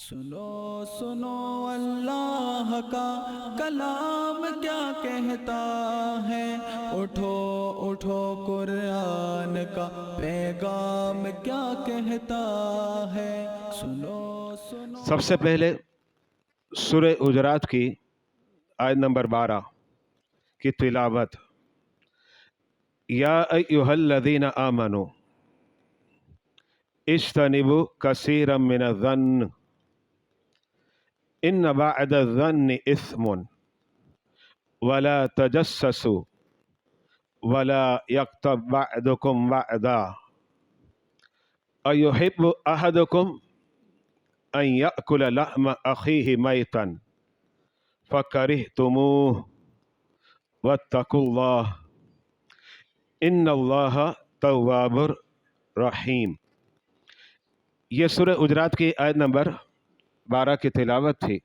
سنو سنو اللہ کا کلام کیا کہتا ہے، اٹھو اٹھو قرآن کا پیغام کیا کہتا ہے، سنو سنو۔ سب سے پہلے سورہ حجرات کی آیت نمبر 12 کی تلاوت۔ یا ایھا الذین آمنوا اجتنبوا کثیرا من الظن ان بعد الظن اثم ولا تجسسوا ولا یغتب بعضکم بعضا ایحب احدکم ان یأکل لحم اخیہ میتا فکرہتموہ واتقوا اللہ ان اللہ تواب رحیم۔ یہ سورہ حجرات کی آیت نمبر 12 کی تلاوت تھی۔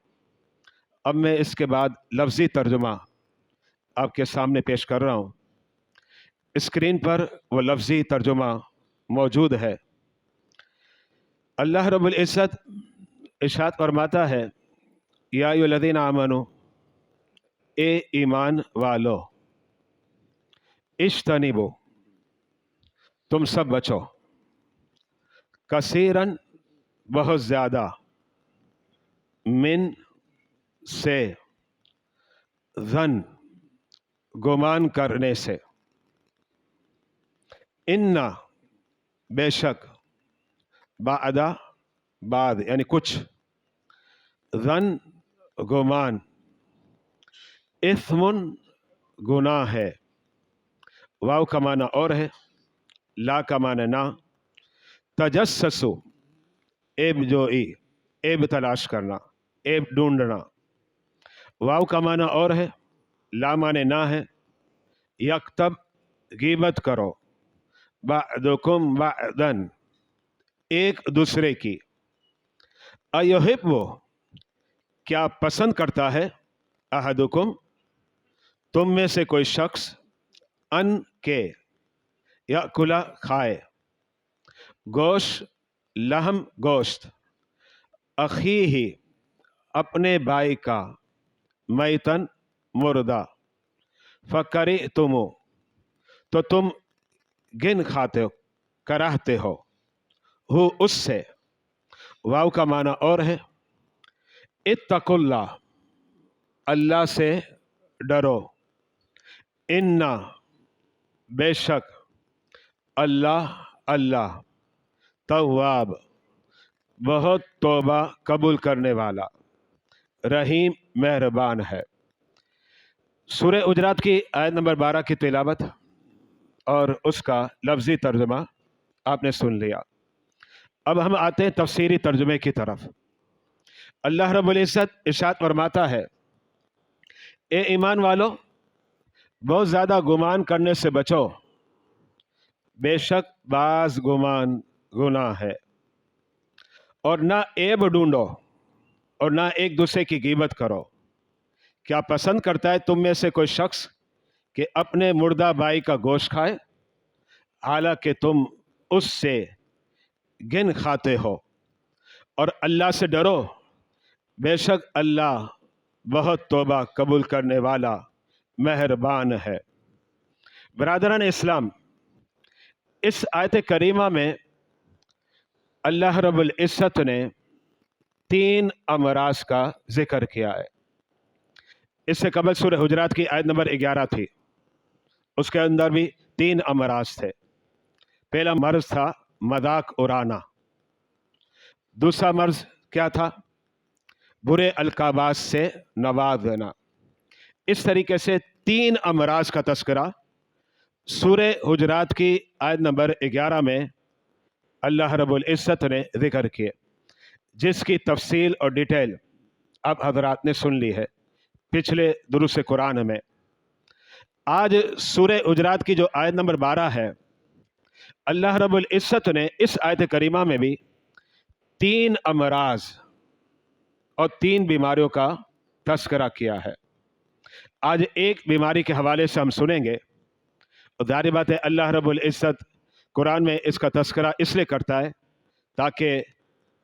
اب میں اس کے بعد لفظی ترجمہ آپ کے سامنے پیش کر رہا ہوں۔ اسکرین پر وہ لفظی ترجمہ موجود ہے۔ اللہ رب العزت ارشاد فرماتا ہے، یا ایھا الذین آمنوا، اے ایمان والو، اجتنبوا، تم سب بچو، کثیراً، بہت زیادہ، من، سے، ظن، گمان کرنے سے، ان، بے شک، بعد، بعد یعنی کچھ، ظن، گمان، اثم، گناہ ہے، واو کا معنی اور ہے، لا کا معنی نہ، تجسسو، عیب جوئی، عیب تلاش کرنا، عیب ڈھونڈنا، واو کا معنی اور ہے، لا معنی نہ ہے، یکتب، غیبت کرو، بعضکم بعضا، ایک دوسرے کی، ایحب، کیا پسند کرتا ہے، احدکم، تم میں سے کوئی شخص، ان کے، یأکل، کھائے، گوشت، لحم، گوشت، اخیہ، اپنے بھائی کا، میتن، مردہ، فکرہتموہ، تو تم گن کھاتے ہو، کراہتے ہو، ہو اس سے، واو کا معنی اور ہے، اتقوا اللہ، اللہ سے ڈرو، ان، بے شک، اللہ، اللہ، تواب، بہت توبہ قبول کرنے والا، رحیم، مہربان ہے۔ سورہ حجرات کی آیت نمبر 12 کی تلاوت اور اس کا لفظی ترجمہ آپ نے سن لیا۔ اب ہم آتے ہیں تفسیری ترجمے کی طرف۔ اللہ رب العزت ارشاد فرماتا ہے، اے ایمان والو، بہت زیادہ گمان کرنے سے بچو، بے شک بعض گمان گناہ ہے، اور نہ عیب ڈھونڈو، اور نہ ایک دوسرے کی غیبت کرو۔ کیا پسند کرتا ہے تم میں سے کوئی شخص کہ اپنے مردہ بھائی کا گوشت کھائے، حالانکہ تم اس سے گن کھاتے ہو، اور اللہ سے ڈرو، بے شک اللہ بہت توبہ قبول کرنے والا، مہربان ہے۔ برادران اسلام، اس آیت کریمہ میں اللہ رب العزت نے 3 امراض کا ذکر کیا ہے۔ اس سے قبل سورہ حجرات کی آیت نمبر 11 تھی، اس کے اندر بھی 3 امراض تھے۔ پہلا مرض تھا مذاق اڑانا، دوسرا مرض کیا تھا، برے القابات سے نوازنا۔ اس طریقے سے 3 امراض کا تذکرہ سورہ حجرات کی آیت نمبر 11 میں اللہ رب العزت نے ذکر کیے، جس کی تفصیل اور ڈیٹیل آپ حضرات نے سن لی ہے پچھلے دروس قرآن میں۔ آج سورہ حجرات کی جو آیت نمبر 12 ہے، اللہ رب العزت نے اس آیت کریمہ میں بھی 3 امراض اور 3 بیماریوں کا تذکرہ کیا ہے۔ آج ایک بیماری کے حوالے سے ہم سنیں گے، اور ظاہر بات ہے اللہ رب العزت قرآن میں اس کا تذکرہ اس لیے کرتا ہے تاکہ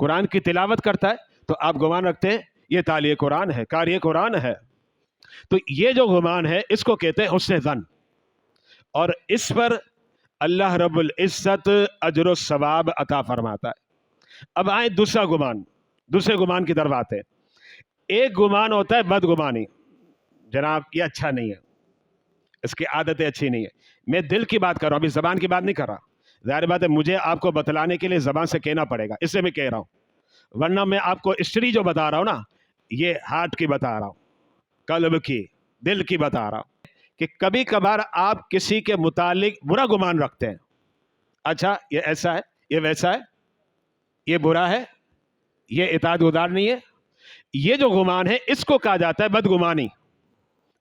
قرآن کی تلاوت کرتا ہے تو آپ گمان رکھتے ہیں یہ تالی قرآن ہے، قاری قرآن ہے. تو یہ جو گمان ہے اس کو کہتے ہیں حسن ظن، اور اس پر اللہ رب العزت اجر و ثواب عطا فرماتا ہے. اب آئیں دوسرے گمان کی طرف آتے ہیں. ایک گمان ہوتا ہے بدگمانی، جناب یہ اچھا نہیں ہے، اس کی عادتیں اچھی نہیں ہے. میں دل کی بات کر رہا ہوں، ابھی زبان کی بات نہیں کر رہا. ظاہر بات ہے مجھے آپ کو بتلانے کے لیے زبان سے کہنا پڑے گا، اس سے میں کہہ رہا ہوں، ورنہ میں آپ کو ہسٹری جو بتا رہا ہوں نا، یہ ہارٹ کی بتا رہا ہوں، قلب کی، دل کی بتا رہا ہوں. کہ کبھی کبھار آپ کسی کے متعلق برا گمان رکھتے ہیں، اچھا یہ ایسا ہے، یہ ویسا ہے، یہ برا ہے، یہ اطاعت گزار نہیں ہے. یہ جو گمان ہے اس کو کہا جاتا ہے بدگمانی،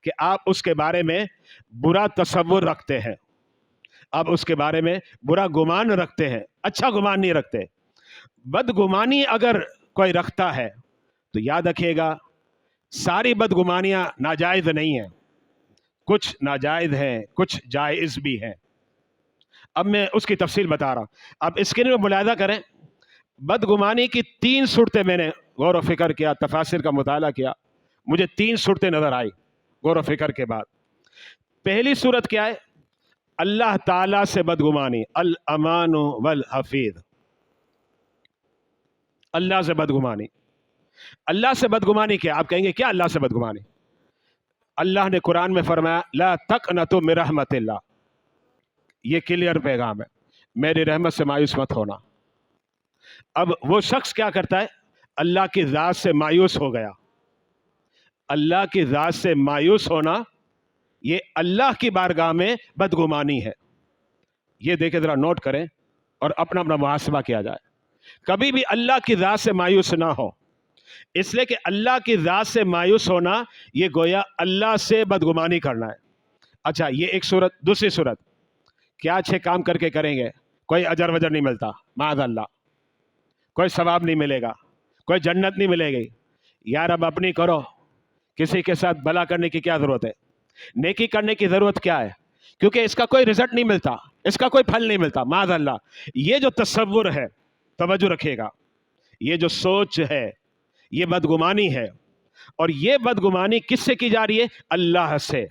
کہ آپ اس کے بارے میں برا تصور رکھتے ہیں، آپ اس کے بارے میں برا گمان رکھتے ہیں، اچھا گمان نہیں رکھتے. بدگمانی اگر کوئی رکھتا ہے تو یاد رکھیے گا ساری بدگمانیاں ناجائز نہیں ہیں، کچھ ناجائز ہیں، کچھ جائز بھی ہیں. اب میں اس کی تفصیل بتا رہا ہوں. آپ اسکرین میں ملاحظہ کریں، بدگمانی کی 3 صورتیں میں نے غور و فکر کیا، تفاسیر کا مطالعہ کیا، مجھے 3 صورتیں نظر آئی غور و فکر کے بعد. پہلی صورت کیا ہے؟ اللہ تعالیٰ سے بدگمانی، الامان والحفیظ. اللہ سے بدگمانی. اللہ سے بدگمانی کیا؟ آپ کہیں گے کیا اللہ سے بدگمانی؟ اللہ نے قرآن میں فرمایا لا تقنطوا من رحمت اللہ، یہ کلیئر پیغام ہے، میری رحمت سے مایوس مت ہونا. اب وہ شخص کیا کرتا ہے؟ اللہ کی ذات سے مایوس ہو گیا. اللہ کی ذات سے مایوس ہونا یہ اللہ کی بارگاہ میں بدگمانی ہے. یہ دیکھیں ذرا نوٹ کریں اور اپنا محاسبہ کیا جائے. کبھی بھی اللہ کی ذات سے مایوس نہ ہو، اس لیے کہ اللہ کی ذات سے مایوس ہونا یہ گویا اللہ سے بدگمانی کرنا ہے. اچھا یہ ایک صورت. دوسری صورت، کیا اچھے کام کر کے کریں گے، کوئی اجر وجر نہیں ملتا، معاذ اللہ، کوئی ثواب نہیں ملے گا، کوئی جنت نہیں ملے گی. یار اب اپنی کرو، کسی کے ساتھ بھلا کرنے کی کیا ضرورت ہے، نیکی کرنے کی ضرورت کیا ہے، کیونکہ اس کا کوئی رزلٹ نہیں ملتا، اس کا کوئی پھل نہیں ملتا، معاذ اللہ. یہ جو تصور ہے، توجہ رکھیے گا، یہ جو سوچ ہے یہ بدگمانی ہے. اور یہ بدگمانی کس سے کی جا رہی ہے؟ اللہ سے.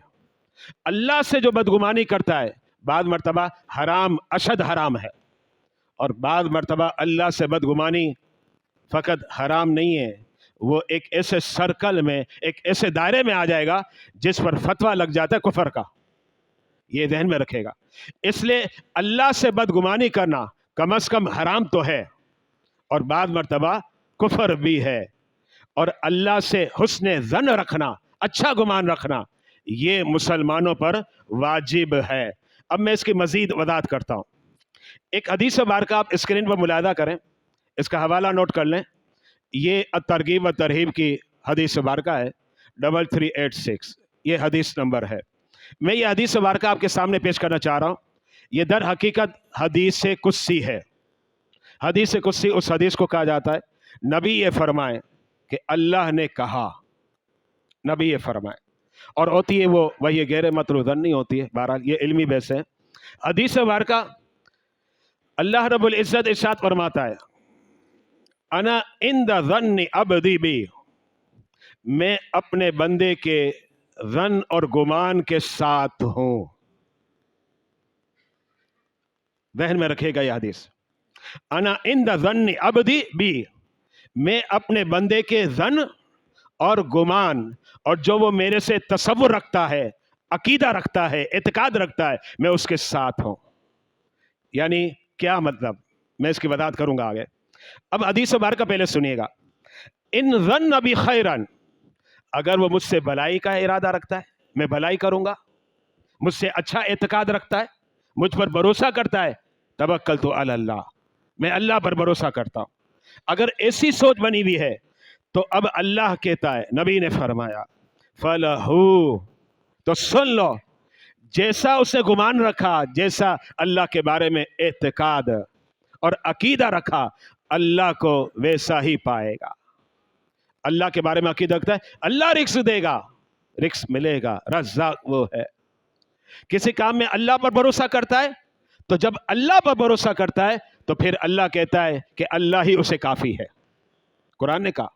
اللہ سے جو بدگمانی کرتا ہے بعض مرتبہ حرام، اشد حرام ہے، اور بعض مرتبہ اللہ سے بدگمانی فقط حرام نہیں ہے، وہ ایک ایسے سرکل میں، ایک ایسے دائرے میں آ جائے گا جس پر فتویٰ لگ جاتا ہے کفر کا. یہ ذہن میں رکھے گا. اس لیے اللہ سے بدگمانی کرنا کم از کم حرام تو ہے، اور بعض مرتبہ کفر بھی ہے. اور اللہ سے حسن ظن رکھنا، اچھا گمان رکھنا، یہ مسلمانوں پر واجب ہے. اب میں اس کی مزید وضاحت کرتا ہوں. ایک حدیث مبارکہ آپ اسکرین پر ملاحظہ کریں، اس کا حوالہ نوٹ کر لیں. یہ الترغیب و ترہیب کی حدیث مبارکہ ہے 3386، یہ حدیث نمبر ہے. میں یہ حدیث مبارکہ آپ کے سامنے پیش کرنا چاہ رہا ہوں. یہ در حقیقت حدیث قدسی ہے. حدیث قدسی اس حدیث کو کہا جاتا ہے نبی یہ فرمائیں کہ اللہ نے کہا، نبی یہ فرمائے، اور ہوتی ہے وہ وہی غیر مطلوب نہیں ہوتی ہے. بہرحال یہ علمی بحث ہے. حدیث مبارکہ اللہ رب العزت ارشاد فرماتا ہے انا عند ظن عبدی بی، میں اپنے بندے کے ظن اور گمان کے ساتھ ہوں. ذہن میں رکھے گا یہ حدیث، انا عند ظن عبدی بی، میں اپنے بندے کے ظن اور گمان اور جو وہ میرے سے تصور رکھتا ہے، عقیدہ رکھتا ہے، اعتقاد رکھتا ہے، میں اس کے ساتھ ہوں. یعنی کیا مطلب؟ میں اس کی وضاحت کروں گا آگے. اب حدیث مبارکہ پہلے سنیے گا. ان ظن بی خیرن، اگر وہ مجھ سے بھلائی کا ارادہ رکھتا ہے میں بھلائی کروں گا، مجھ سے اچھا اعتقاد رکھتا ہے، مجھ پر بھروسہ کرتا ہے، توکلت علی اللہ، میں اللہ پر بھروسہ کرتا ہوں. اگر ایسی سوچ بنی ہوئی ہے تو اب اللہ کہتا ہے، نبی نے فرمایا فَلَهُ، تو سن لو، جیسا اس نے گمان رکھا، جیسا اللہ کے بارے میں اعتقاد اور عقیدہ رکھا، اللہ کو ویسا ہی پائے گا. اللہ کے بارے میں عقیدہ رکھتا ہے اللہ رزق دے گا، رزق ملے گا، رزاق وہ ہے. کسی کام میں اللہ پر بھروسہ کرتا ہے تو جب اللہ پر بھروسہ کرتا ہے تو پھر اللہ کہتا ہے کہ اللہ ہی اسے کافی ہے. قرآن نے کہا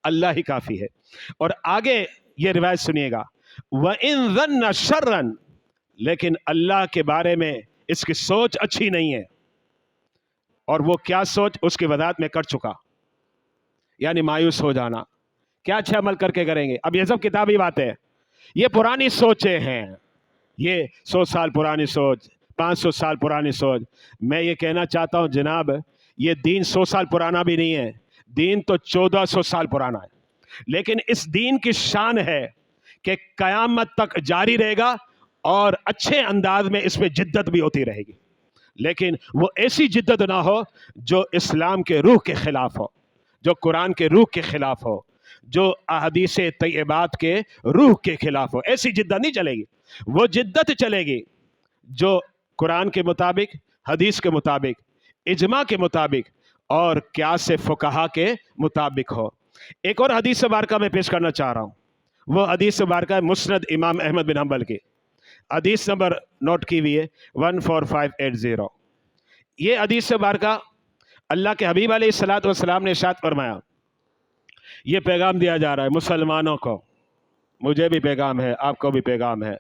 اللہ ہی کافی ہے. اور آگے یہ روایت سنیے گا, وَإِن ظَنَّ شَرًّا, لیکن اللہ کے بارے میں اس کی سوچ اچھی نہیں ہے. اور وہ کیا سوچ, اس کی وضاحت میں کر چکا, یعنی مایوس ہو جانا. کیا اچھے عمل کر کے کریں گے؟ اب یہ سب کتابی باتیں ہیں, یہ پرانی سوچیں ہیں, یہ 100 سال پرانی سوچ, 500 سال پرانی سوچ. میں یہ کہنا چاہتا ہوں جناب, یہ دین 100 سال پرانا بھی نہیں ہے, دین تو 1400 سال پرانا ہے. لیکن اس دین کی شان ہے کہ قیامت تک جاری رہے گا اور اچھے انداز میں اس پہ جدت بھی ہوتی رہے گی. لیکن وہ ایسی جدت نہ ہو جو اسلام کے روح کے خلاف ہو, جو قرآن کے روح کے خلاف ہو, جو احادیث طیبات کے روح کے خلاف ہو. ایسی جدت نہیں چلے گی. وہ جدت چلے گی جو قرآن کے مطابق, حدیث کے مطابق, اجماع کے مطابق اور قیاس فقہا کے مطابق ہو. ایک اور حدیث مبارکہ میں پیش کرنا چاہ رہا ہوں. وہ حدیث مبارکہ ہے مسند امام احمد بن حنبل کی. حدیث نمبر نوٹ کی ہوئی ہے 14580. یہ حدیث مبارکہ اللہ کے حبیب علیہ الصلوۃ والسلام نے ارشاد فرمایا, یہ پیغام دیا جا رہا ہے مسلمانوں کو, مجھے بھی پیغام ہے, آپ کو بھی پیغام ہے.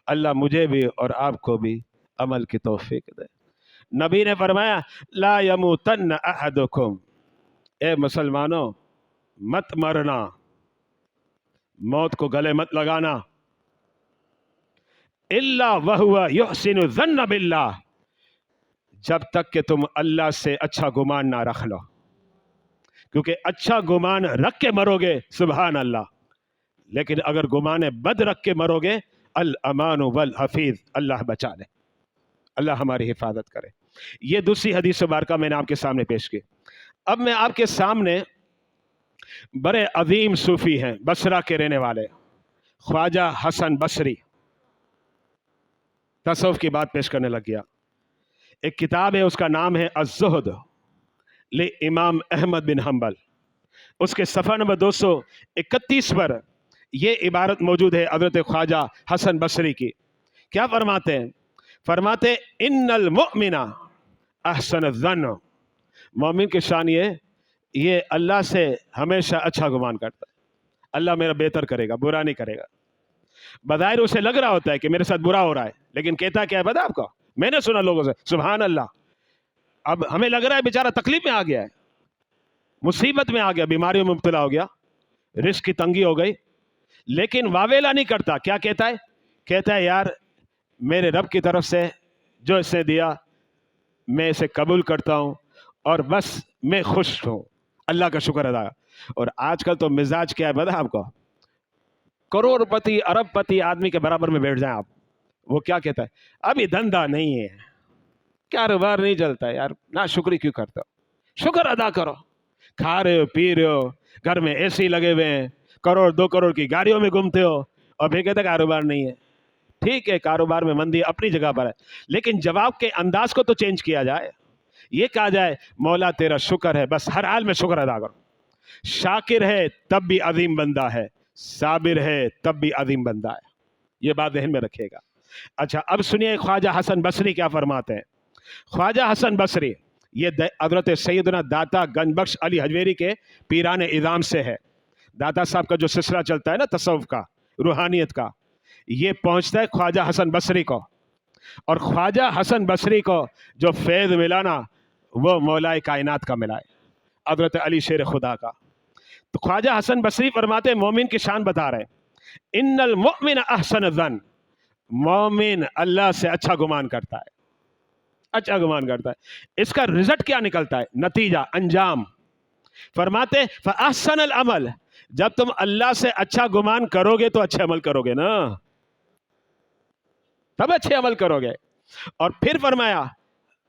اللہ مجھے بھی اور آپ کو بھی عمل کی توفیق دے. نبی نے فرمایا لا یموتن احدکم, اے مسلمانوں مت مرنا, موت کو گلے مت لگانا, الا وہو یحسن الظن باللہ, جب تک کہ تم اللہ سے اچھا گمان نہ رکھ لو. کیونکہ اچھا گمان رکھ کے مرو گے سبحان اللہ, لیکن اگر گمان بد رکھ کے مرو گے الامان والحفیظ, اللہ بچا لے, اللہ ہماری حفاظت کرے. یہ دوسری حدیث مبارکہ میں نے آپ کے سامنے پیش کی. اب میں آپ کے سامنے بڑے عظیم صوفی ہیں, بصرہ کے رہنے والے, خواجہ حسن بصری, تصوف کی بات پیش کرنے لگ گیا. ایک کتاب ہے, اس کا نام ہے الزہد لامام احمد بن حنبل. اس کے صفحہ نمبر 231 پر یہ عبارت موجود ہے حضرت خواجہ حسن بصری کی. کیا فرماتے ہیں؟ فرماتے ان المؤمن احسن الظن, مومن کی شان یہ اللہ سے ہمیشہ اچھا گمان کرتا ہے, اللہ میرا بہتر کرے گا, برا نہیں کرے گا. بظاہر اسے لگ رہا ہوتا ہے کہ میرے ساتھ برا ہو رہا ہے, لیکن کہتا کیا ہے پتہ آپ کو؟ میں نے سنا لوگوں سے سبحان اللہ, اب ہمیں لگ رہا ہے بیچارہ تکلیف میں آ گیا ہے, مصیبت میں آ گیا, بیماریوں میں مبتلا ہو گیا, رزق کی تنگی ہو گئی, لیکن واویلا نہیں کرتا. کیا کہتا ہے؟ کہتا ہے یار میرے رب کی طرف سے جو اس نے دیا میں اسے قبول کرتا ہوں اور بس میں خوش ہوں, اللہ کا شکر ادا. اور آج کل تو مزاج کیا ہے پتہ آپ کو؟ کروڑ پتی ارب پتی آدمی کے برابر میں بیٹھ جائیں آپ, وہ کیا کہتا ہے ابھی دھندا نہیں ہے, کاروبار نہیں چلتا ہے, یار نا شکری کیوں کرتا ہو, شکر ادا کرو, کھا رہے ہو پی رہے ہو, گھر میں اے سی لگے ہوئے ہیں, کروڑ 2 کروڑ کی گاڑیوں میں گھومتے ہو, اور پھر کہتے کاروبار نہیں ہے. ٹھیک ہے کاروبار میں مندی اپنی جگہ پر ہے, لیکن جواب کے انداز کو تو چینج کیا جائے. یہ کہا جائے مولا تیرا شکر ہے, بس ہر حال میں شکر ادا کرو. شاکر ہے تب بھی عظیم بندہ ہے, صابر ہے تب بھی عظیم بندہ ہے. یہ بات ذہن میں رکھیے گا. اچھا اب سنیے خواجہ حسن بصری کیا فرماتے ہیں. خواجہ حسن بصری یہ حضرت سیدنا داتا گنج بخش علی حجویری کے پیران اعظام سے ہے. داتا صاحب کا جو سلسلہ چلتا ہے نا تصوف کا, روحانیت کا, یہ پہنچتا ہے خواجہ حسن بصری کو. اور خواجہ حسن بصری کو جو فیض ملا نا وہ مولائے کائنات کا ملا ہے, حضرت علی شیر خدا کا. تو خواجہ حسن بصری فرماتے ہیں مومن کی شان بتا رہے ہیں ان المؤمن احسن الظن, مومن اللہ سے اچھا گمان کرتا ہے, اچھا گمان کرتا ہے. اس کا رزلٹ کیا نکلتا ہے, نتیجہ, انجام. فرماتے فاحسن العمل, جب تم اللہ سے اچھا گمان کرو گے تو اچھے عمل کرو گے نا, تب اچھے عمل کرو گے. اور پھر فرمایا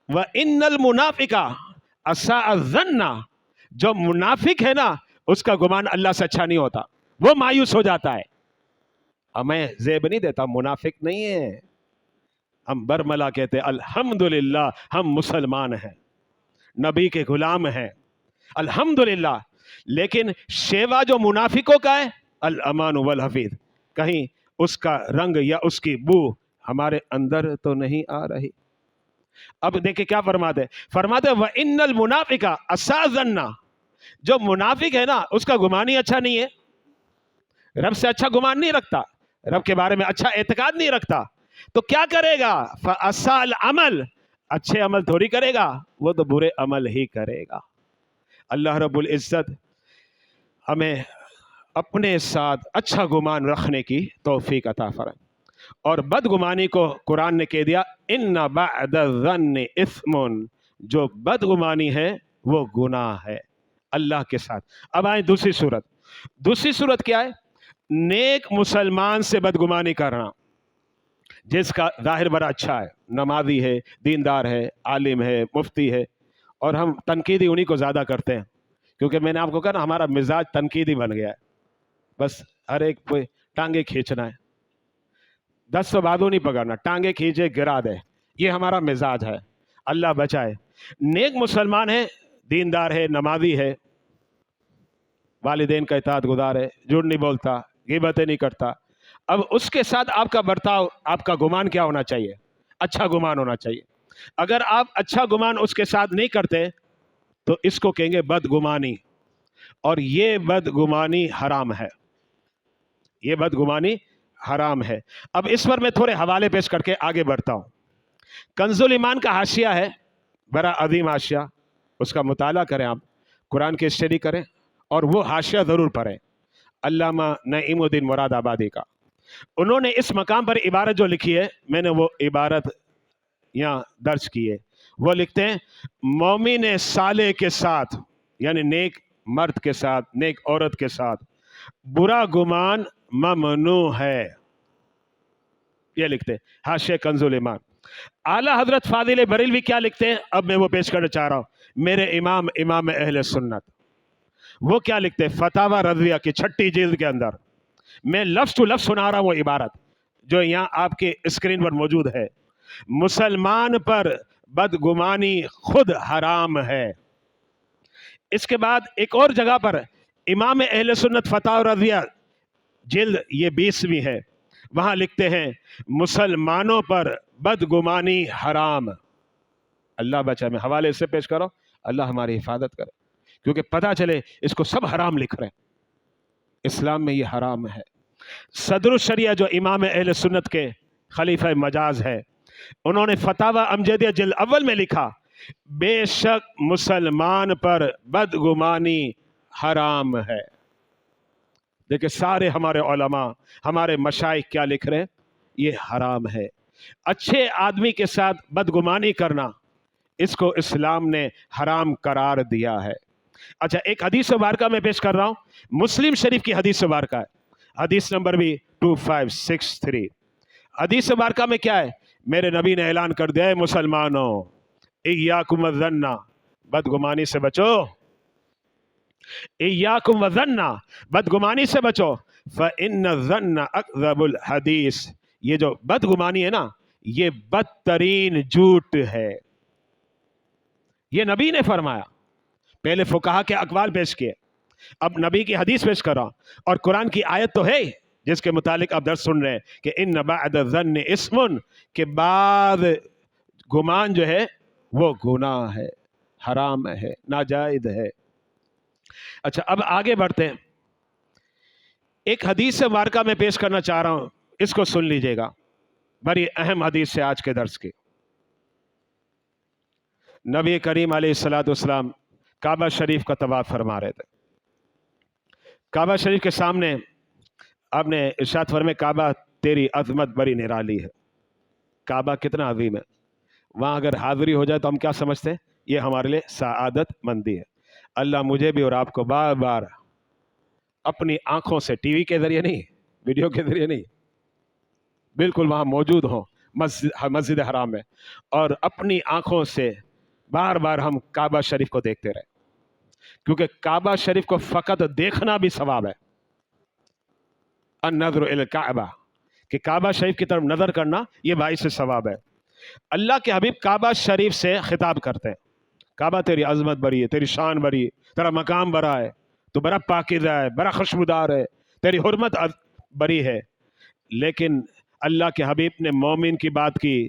وَإِنَّ الْمُنَافِقَ أَسَاءَ الظَّنَّ, جو منافق ہے نا اس کا گمان اللہ سے اچھا نہیں ہوتا, وہ مایوس ہو جاتا ہے. ہمیں زیب نہیں دیتا, منافق نہیں ہے, ہم برملا کہتے ہیں الحمدللہ ہم مسلمان ہیں, نبی کے غلام ہیں الحمدللہ. لیکن شیوا جو منافقوں کا ہے الامان والحفیظ, کہیں اس کا رنگ یا اس کی بو ہمارے اندر تو نہیں آ رہی. اب دیکھیں کیا فرماتے ہیں، فرماتے ہیں وَإِنَّ الْمُنَافِقَ أَسَاءَ، جو منافق ہے نا اس کا گمان ہی اچھا نہیں ہے، رب سے اچھا گمان نہیں رکھتا، رب کے بارے میں اچھا اعتقاد نہیں رکھتا، تو کیا کرے گا؟ فَأَسَاءَ الْعَمَلِ، اچھے عمل تھوڑی کرے گا، وہ تو برے عمل ہی کرے گا۔ اللہ رب العزت ہمیں اپنے ساتھ اچھا گمان رکھنے کی توفیق عطا فرمائے، اور بدگمانی کو قرآن نے کہہ دیا ان بعد الظن اثم، جو بدگمانی ہے وہ گناہ ہے اللہ کے ساتھ۔ اب آئیں دوسری صورت، دوسری صورت کیا ہے؟ نیک مسلمان سے بدگمانی کرنا، جس کا ظاہر بڑا اچھا ہے، نمازی ہے، دیندار ہے، عالم ہے، مفتی ہے، اور ہم تنقیدی انہی کو زیادہ کرتے ہیں، کیونکہ میں نے آپ کو کہا نا ہمارا مزاج تنقیدی بن گیا ہے، بس ہر ایک پہ ٹانگیں کھینچنا ہے، 10 بازو نہیں پکڑنا، ٹانگیں کھینچے گرا دے، یہ ہمارا مزاج ہے، اللہ بچائے۔ نیک مسلمان ہے، دیندار ہے، نمازی ہے، والدین کا اطاعت گزار ہے، جھوٹ نہیں بولتا، غیبتیں نہیں کرتا، اب اس کے ساتھ آپ کا برتاؤ، آپ کا گمان کیا ہونا چاہیے؟ اچھا گمان ہونا چاہیے۔ اگر آپ اچھا گمان اس کے ساتھ نہیں کرتے تو اس کو کہیں گے بدگمانی، اور یہ بدگمانی حرام ہے، یہ بدگمانی حرام ہے۔ اب اس پر میں تھوڑے حوالے پیش کر کے آگے بڑھتا ہوں۔ کنز الایمان کا حاشیہ ہے، بڑا عظیم حاشیہ، اس کا مطالعہ کریں، آپ قرآن کی اسٹڈی کریں اور وہ حاشیہ ضرور پڑھیں، علامہ نعیم الدین مراد آبادی کا۔ انہوں نے اس مقام پر عبارت جو لکھی ہے، میں نے وہ عبارت یہاں درج کی ہے، وہ لکھتے ہیں مومن صالح کے ساتھ، یعنی نیک مرد کے ساتھ، نیک عورت کے ساتھ برا گمان ممنوع ہے، یہ لکھتے ہیں حاشیہ کنز الایمان۔ اعلیٰ حضرت فاضل بریلوی کیا لکھتے ہیں، اب میں وہ پیش کرنا چاہ رہا ہوں، میرے امام اہل سنت، وہ کیا لکھتے ہیں فتاوی رضویہ کی 6 جلد کے اندر، میں لفظ ٹو لفظ سنا رہا ہوں وہ عبارت جو یہاں آپ کے اسکرین پر موجود ہے، مسلمان پر بدگمانی خود حرام ہے۔ اس کے بعد ایک اور جگہ پر امام اہل سنت فتاوی رضویہ جلد یہ 20ویں ہے، وہاں لکھتے ہیں مسلمانوں پر بدگمانی حرام۔ اللہ بچائے، میں حوالے سے پیش کرو، اللہ ہماری حفاظت کرے، کیونکہ پتہ چلے اس کو سب حرام لکھ رہے ہیں، اسلام میں یہ حرام ہے۔ صدر الشریعہ جو امام اہل سنت کے خلیفہ مجاز ہے، انہوں نے فتاوی امجدیہ جلد اول میں لکھا بے شک مسلمان پر بدگمانی حرام ہے۔ دیکھیں سارے ہمارے علماء، ہمارے مشائخ کیا لکھ رہے ہیں، یہ حرام ہے۔ اچھے آدمی کے ساتھ بدگمانی کرنا، اس کو اسلام نے حرام قرار دیا ہے۔ اچھا، ایک حدیث مبارکہ میں پیش کر رہا ہوں، مسلم شریف کی حدیث مبارکہ ہے، حدیث نمبر بھی 2563۔ حدیث مبارکہ میں کیا ہے؟ میرے نبی نے اعلان کر دیا ہے مسلمانوں، ایاکم الظن، بدگمانی سے بچو، ایاکم الظن، بدگمانی سے بچو، فإن الظن اکذب الحدیث، یہ جو بدگمانی ہے نا یہ بدترین جھوٹ ہے، یہ نبی نے فرمایا۔ پہلے فقہا کے اقوال پیش کیے، اب نبی کی حدیث پیش کر رہا ہوں، اور قرآن کی آیت تو ہے جس کے متعلق آپ درس سن رہے ہیں کہ ان بعد الظن اسم، کہ بعد گمان جو ہے وہ گناہ ہے، حرام ہے، ناجائز ہے۔ اچھا، اب آگے بڑھتے ہیں، ایک حدیث مبارکہ میں پیش کرنا چاہ رہا ہوں، اس کو سن لیجئے گا، بڑی اہم حدیث ہے آج کے درس کی۔ نبی کریم علیہ السلام کعبہ شریف کا طواف فرما رہے تھے، کعبہ شریف کے سامنے آپ نے ارشاد فرمایا کعبہ تیری عظمت بڑی نرالی ہے، کعبہ کتنا عظیم ہے، وہاں اگر حاضری ہو جائے تو ہم کیا سمجھتے ہیں، یہ ہمارے لیے سعادت مندی ہے۔ اللہ مجھے بھی اور آپ کو بار بار اپنی آنکھوں سے، ٹی وی کے ذریعے نہیں، ویڈیو کے ذریعے نہیں، بالکل وہاں موجود ہوں مسجد حرام میں، اور اپنی آنکھوں سے بار بار ہم کعبہ شریف کو دیکھتے رہے، کیونکہ کعبہ شریف کو فقط دیکھنا بھی ثواب ہے، النظر الی الکعبہ، کہ کعبہ شریف کی طرف نظر کرنا یہ باعث ثواب ہے۔ اللہ کے حبیب کعبہ شریف سے خطاب کرتے ہیں، کعبہ تیری عظمت بڑی ہے، تیری شان بڑی ہے، تیرا مقام بڑا ہے، تو بڑا پاکیزہ ہے، بڑا خوشبودار ہے، تیری حرمت بڑی ہے، لیکن اللہ کے حبیب نے مومن کی بات کی،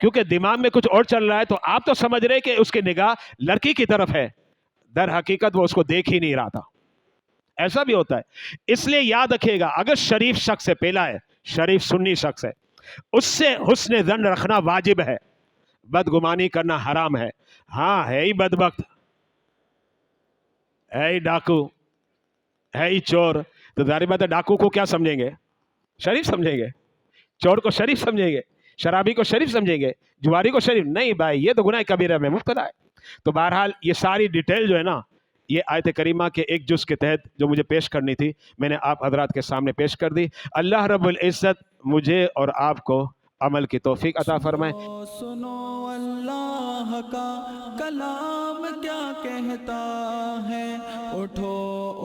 کیونکہ دماغ میں کچھ اور چل رہا ہے تو آپ تو سمجھ رہے کہ اس کی نگاہ لڑکی کی طرف ہے، در حقیقت وہ اس کو دیکھ ہی نہیں رہا تھا. ایسا بھی ہوتا ہے. اس لیے یاد رکھیے گا، اگر شریف شخص سے پہلا ہے، شریف سنی شخص ہے، اس سے حسن ظن رکھنا واجب ہے، بدگمانی کرنا حرام ہے. ہاں ہے ہی بدبخت، ہے ہی ڈاکو، ہے ہی چور، تو ظاہر بات ہے ڈاکو کو کیا سمجھیں گے؟ شریف سمجھیں گے. چور کو شریف سمجھیں گے، شرابی کو شریف سمجھیں گے، جواری کو شریف نہیں. بھائی یہ تو گناہ کبیرہ میں مبتلا ہے. تو بہرحال یہ ساری ڈیٹیل جو ہے نا، یہ آیت کریمہ کے ایک جز کے تحت جو مجھے پیش کرنی تھی، میں نے آپ حضرات کے سامنے پیش کر دی. اللہ رب العزت مجھے اور آپ کو عمل کی توفیق عطا فرمائے. سنو اللہ کا کلام کیا کہتا ہے، اٹھو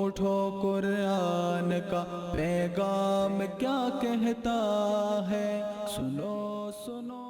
اٹھو قرآن کا پیغام کیا کہتا ہے. سنو سنو